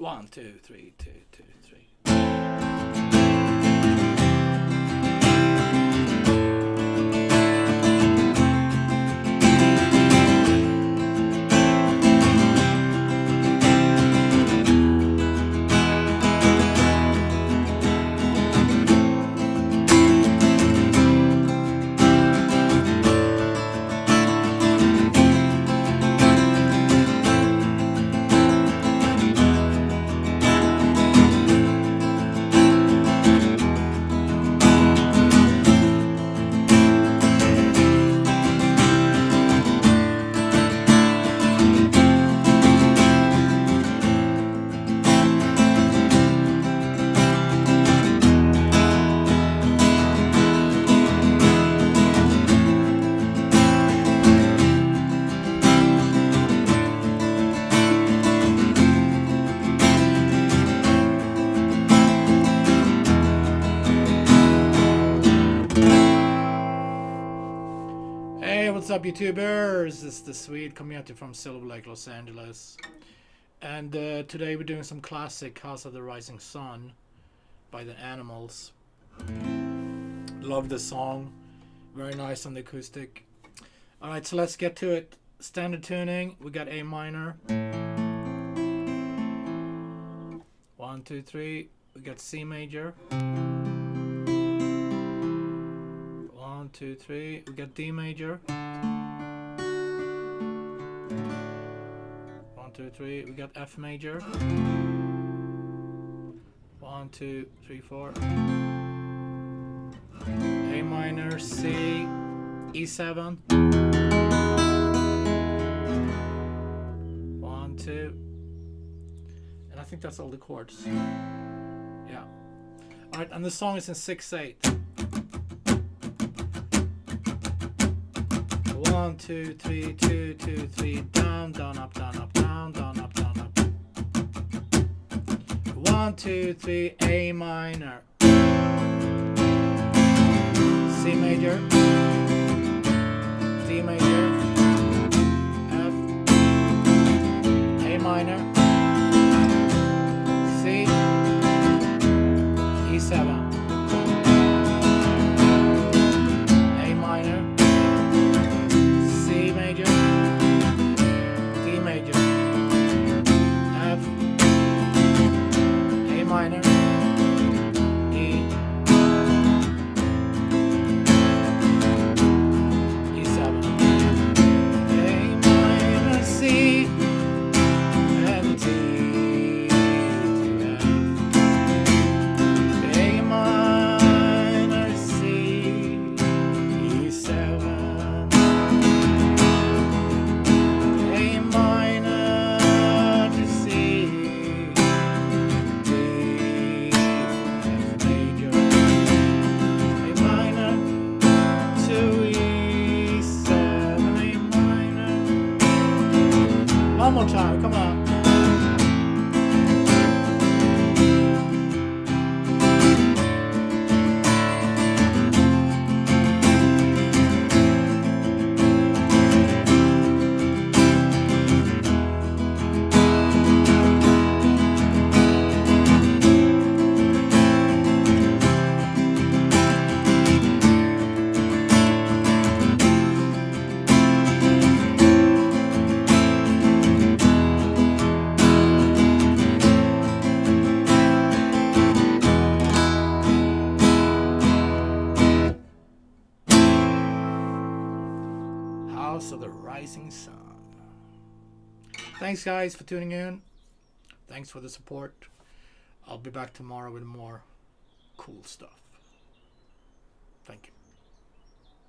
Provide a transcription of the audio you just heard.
1, 2, 3, 2, 2, 3. What's up, YouTubers? This is the Swede coming at you from Silver Lake, Los Angeles. And today we're doing some classic House of the Rising Sun by the Animals. Love the song. Very nice on the acoustic. Alright, so let's get to it. Standard tuning. We got A minor. 1, 2, 3. We got C major. 1, 2, 3. We got D major. 1, 2, 3. We got F major. 1, 2, 3, 4. A minor, C, E7. 1, 2. And I think that's all the chords. Yeah. Alright, and the song is in 6/8. 1, 2, 3, 2, 2, 3, down, down, up, down, up, down, down, up, down, up. 1, 2, 3, A minor, C major, D major, F, A minor, C, E7. One more time, come on. House of the Rising Sun. Thanks guys for tuning in. Thanks for the support. I'll be back tomorrow with more cool stuff. Thank you.